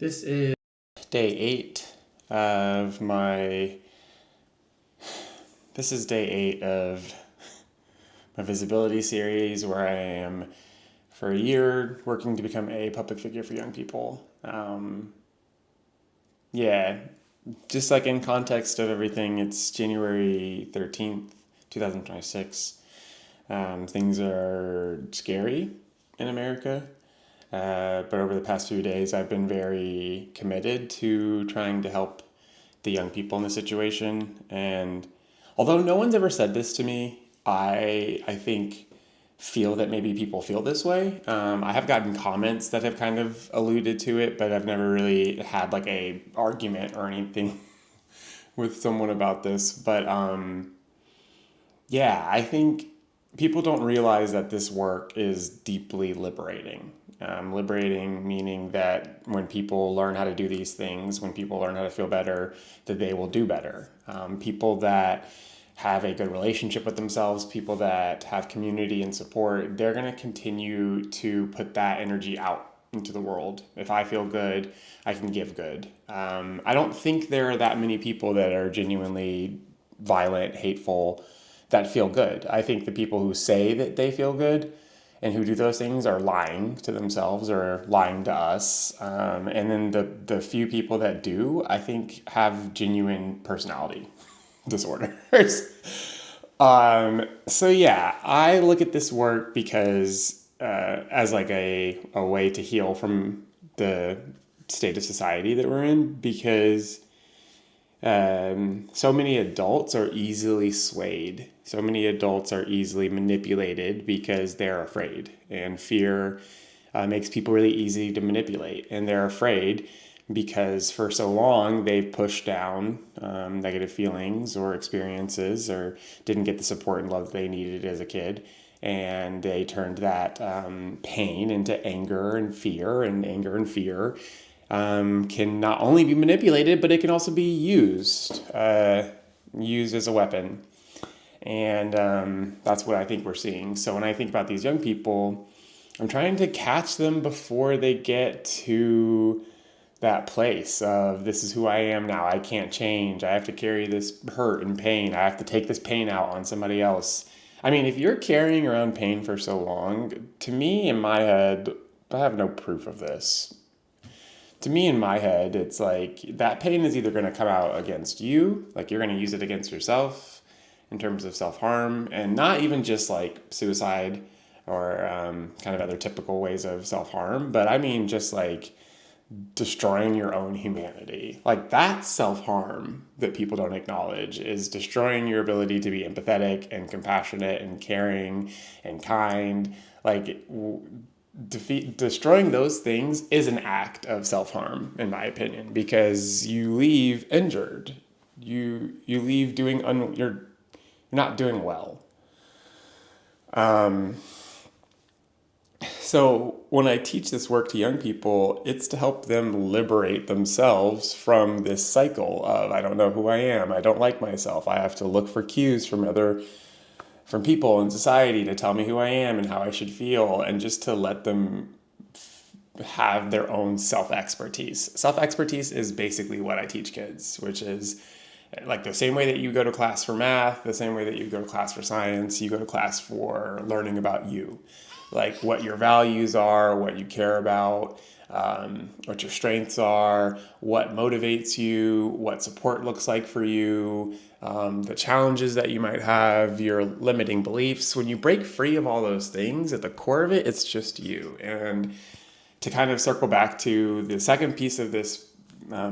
This is day 8 of my. This is day 8 of my visibility series where I am for a year working to become a public figure for young people. Yeah, just like in context of everything, it's January 13th, 2026. Things are scary in America. But over the past few days, I've been very committed to trying to help the young people in the situation. And although no one's ever said this to me, I think feel that maybe people feel this way. I have gotten comments that have kind of alluded to it, but I've never really had like a argument or anything with someone about this. But yeah, I think people don't realize that this work is deeply liberating. Liberating meaning that when people learn how to do these things, when people learn how to feel better, that they will do better. People that have a good relationship with themselves, people that have community and support, they're going to continue to put that energy out into the world. If I feel good, I can give good. I don't think there are that many people that are genuinely violent, hateful, that feel good. I think the people who say that they feel good and who do those things are lying to themselves or lying to us. And then the few people that do, I think, have genuine personality disorders. So yeah, I look at this work because as like a way to heal from the state of society that we're in, because so many adults are easily swayed. So many adults are easily manipulated because they're afraid. And fear makes people really easy to manipulate. And they're afraid because for so long they've pushed down negative feelings or experiences or didn't get the support and love they needed as a kid. And they turned that pain into anger and fear, and anger and fear can not only be manipulated, but it can also be used as a weapon. And that's what I think we're seeing. So when I think about these young people, I'm trying to catch them before they get to that place of this is who I am now. I can't change. I have to carry this hurt and pain. I have to take this pain out on somebody else. I mean, if you're carrying around pain for so long, to me in my head, I have no proof of this. To me in my head, it's like that pain is either going to come out against you, like you're going to use it against yourself in terms of self-harm, and not even just like suicide or kind of other typical ways of self-harm, but I mean just like destroying your own humanity. Like that self-harm that people don't acknowledge is destroying your ability to be empathetic and compassionate and caring and kind. Like destroying those things is an act of self-harm in my opinion, because you leave injured. You leave you're not doing well. So when I teach this work to young people, it's to help them liberate themselves from this cycle of I don't know who I am, I don't like myself, I have to look for cues from people in society to tell me who I am and how I should feel, and just to let them have their own self-expertise. Self-expertise is basically what I teach kids, which is like the same way that you go to class for math, the same way that you go to class for science, you go to class for learning about you, like what your values are, what you care about, what your strengths are, what motivates you, what support looks like for you, the challenges that you might have, your limiting beliefs. When you break free of all those things, at the core of it, it's just you. And to kind of circle back to the second piece of this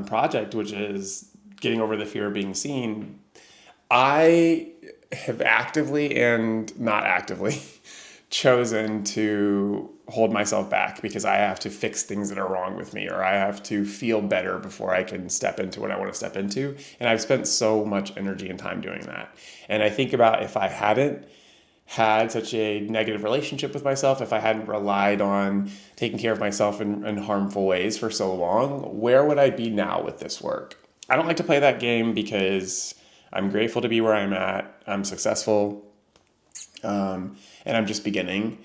project, which is getting over the fear of being seen, I have actively and not actively chosen to hold myself back because I have to fix things that are wrong with me, or I have to feel better before I can step into what I want to step into. And I've spent so much energy and time doing that. And I think about if I hadn't had such a negative relationship with myself, if I hadn't relied on taking care of myself in harmful ways for so long, where would I be now with this work? I don't like to play that game because I'm grateful to be where I'm at. I'm successful, and I'm just beginning.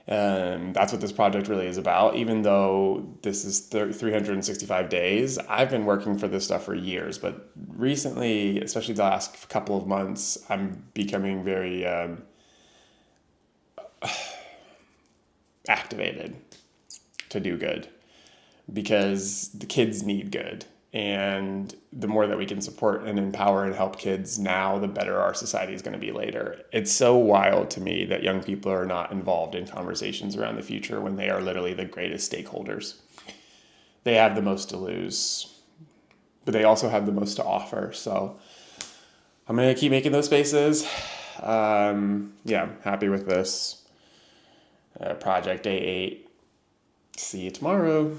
That's what this project really is about. Even though this is 365 days, I've been working for this stuff for years. But recently, especially the last couple of months, I'm becoming very activated to do good because the kids need good. And the more that we can support and empower and help kids now, the better our society is going to be later. It's so wild to me that young people are not involved in conversations around the future when they are literally the greatest stakeholders. They have the most to lose, but they also have the most to offer. So I'm going to keep making those spaces. Yeah, I'm happy with this project A8. See you tomorrow.